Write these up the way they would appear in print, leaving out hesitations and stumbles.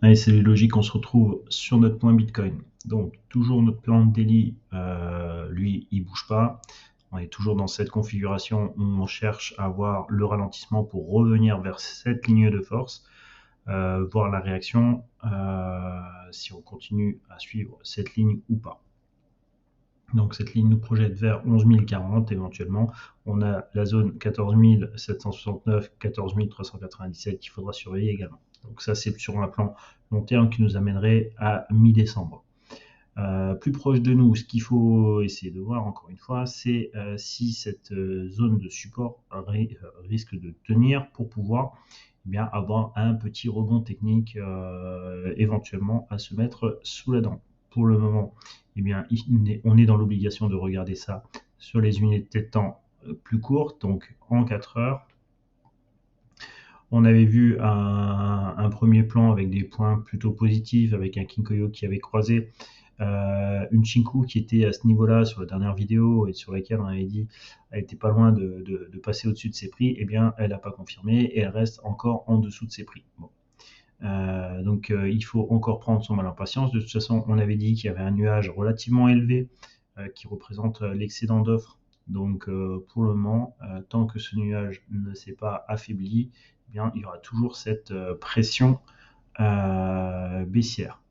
Allez, salut Logique, on se retrouve sur notre point Bitcoin. Donc, toujours notre plan de daily, lui, il bouge pas. On est toujours dans cette configuration où on cherche à avoir le ralentissement pour revenir vers cette ligne de force, voir la réaction, si on continue à suivre cette ligne ou pas. Donc cette ligne nous projette vers 11 040 éventuellement. On a la zone 14 769, 14 397 qu'il faudra surveiller également. Donc ça c'est sur un plan long terme qui nous amènerait à mi-décembre. Plus proche de nous, ce qu'il faut essayer de voir encore une fois, c'est si cette zone de support risque de tenir pour pouvoir bien avoir un petit rebond technique éventuellement à se mettre sous la dent. Pour le moment, eh bien, on est dans l'obligation de regarder ça sur les unités de temps plus courtes, donc en 4 heures. On avait vu un premier plan avec des points plutôt positifs, avec un Kinkoyo qui avait croisé une Chinku qui était à ce niveau-là sur la dernière vidéo et sur laquelle on avait dit elle était pas loin de passer au-dessus de ses prix. Eh bien, elle n'a pas confirmé et elle reste encore en dessous de ses prix. Bon. Donc il faut encore prendre son mal en patience. De toute façon, on avait dit qu'il y avait un nuage relativement élevé qui représente l'excédent d'offres. Donc pour le moment, tant que ce nuage ne s'est pas affaibli, eh bien, il y aura toujours cette pression baissière.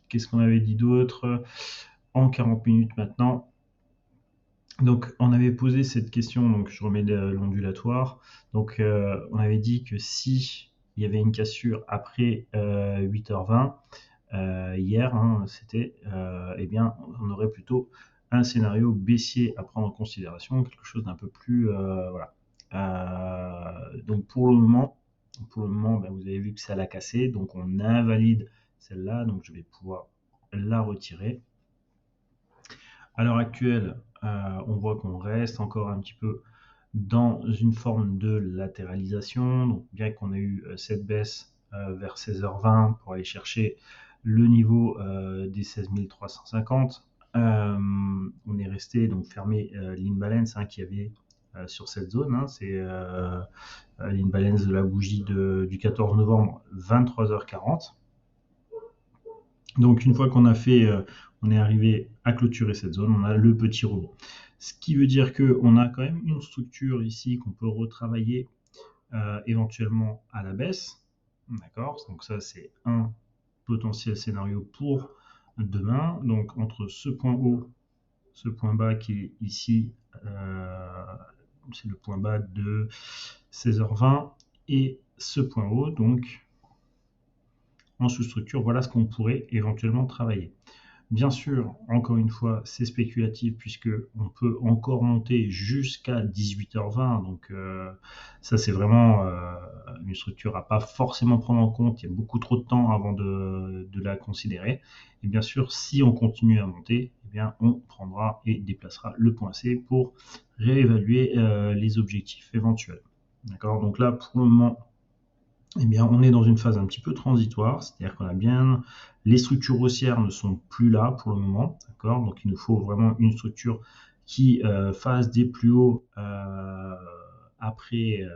Qu'est-ce qu'on avait dit d'autre en 40 minutes maintenant? Donc, on avait posé cette question, donc je remets l'ondulatoire. Donc, on avait dit que si il y avait une cassure après 8h20, hier, hein, c'était, eh bien, on aurait plutôt un scénario baissier à prendre en considération, quelque chose d'un peu plus, voilà. Donc, pour le moment, ben, vous avez vu que ça l'a cassé, donc on invalide celle-là, donc je vais pouvoir la retirer. À l'heure actuelle, on voit qu'on reste encore un petit peu dans une forme de latéralisation. Donc, bien qu'on ait eu cette baisse vers 16h20 pour aller chercher le niveau des 16 350, on est resté donc fermé l'imbalance qui avait sur cette zone. Hein, c'est l'imbalance de la bougie du 14 novembre, 23h40. Donc une fois qu'on a fait, on est arrivé à clôturer cette zone, on a le petit rebond. Ce qui veut dire qu'on a quand même une structure ici qu'on peut retravailler éventuellement à la baisse. D'accord? Donc ça c'est un potentiel scénario pour demain. Donc entre ce point haut, ce point bas qui est ici, c'est le point bas de 16h20 et ce point haut, donc en sous-structure, voilà ce qu'on pourrait éventuellement travailler. Bien sûr, encore une fois, c'est spéculatif puisque on peut encore monter jusqu'à 18h20. Donc ça, c'est vraiment une structure à pas forcément prendre en compte. Il y a beaucoup trop de temps avant de la considérer. Et bien sûr, si on continue à monter, eh bien, on prendra et déplacera le point C pour réévaluer les objectifs éventuels. D'accord? Donc là, pour le moment, eh bien, on est dans une phase un petit peu transitoire, c'est-à-dire qu'on a bien les structures haussières ne sont plus là pour le moment, d'accord. Donc il nous faut vraiment une structure qui fasse des plus hauts après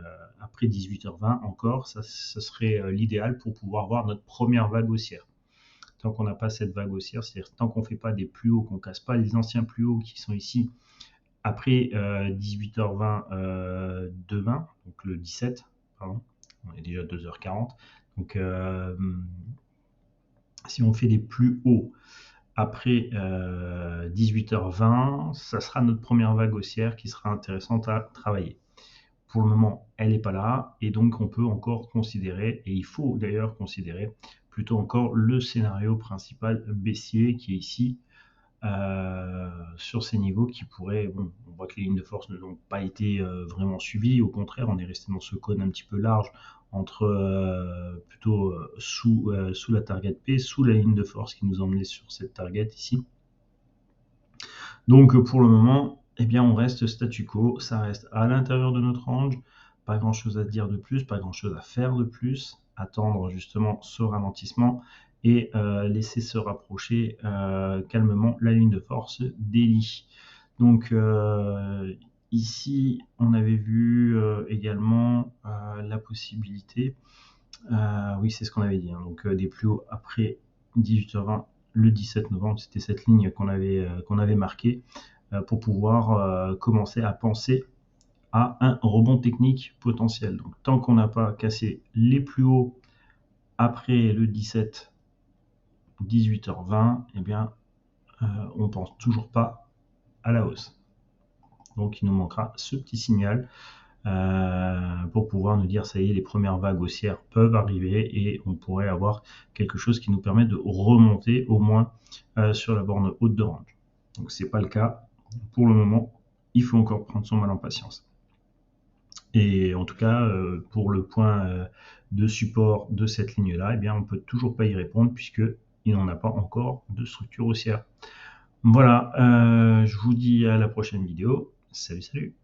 18h20 encore, ça serait l'idéal pour pouvoir voir notre première vague haussière. Tant qu'on n'a pas cette vague haussière, c'est-à-dire tant qu'on ne fait pas des plus hauts, qu'on ne casse pas les anciens plus hauts qui sont ici après 18h20 demain, donc le 17, pardon, on est déjà 2h40. Donc, si on fait des plus hauts après 18h20, ça sera notre première vague haussière qui sera intéressante à travailler. Pour le moment, elle n'est pas là, et donc on peut encore considérer, et il faut d'ailleurs considérer plutôt encore le scénario principal baissier qui est ici, sur ces niveaux qui pourraient, bon, on voit que les lignes de force n'ont pas été vraiment suivies, au contraire, on est resté dans ce cône un petit peu large entre plutôt sous la target P, sous la ligne de force qui nous emmenait sur cette target ici. Donc pour le moment, eh bien, on reste statu quo, ça reste à l'intérieur de notre range, pas grand chose à dire de plus, pas grand chose à faire de plus, attendre justement ce ralentissement et laisser se rapprocher calmement la ligne de force daily. Donc ici, on avait vu également la possibilité Oui, c'est ce qu'on avait dit, hein. Donc des plus hauts après 18h20 le 17 novembre, c'était cette ligne qu'on avait marquée pour pouvoir commencer à penser à un rebond technique potentiel. Donc tant qu'on n'a pas cassé les plus hauts après le 17, 18h20, eh bien on pense toujours pas à la hausse. Donc il nous manquera ce petit signal pour pouvoir nous dire ça y est, les premières vagues haussières peuvent arriver et on pourrait avoir quelque chose qui nous permet de remonter au moins sur la borne haute de range. Donc c'est pas le cas pour le moment, il faut encore prendre son mal en patience. Et en tout cas, pour le point de support de cette ligne-là, eh bien, on ne peut toujours pas y répondre puisqu'il n'en a pas encore de structure haussière. Voilà, je vous dis à la prochaine vidéo. Salut, salut!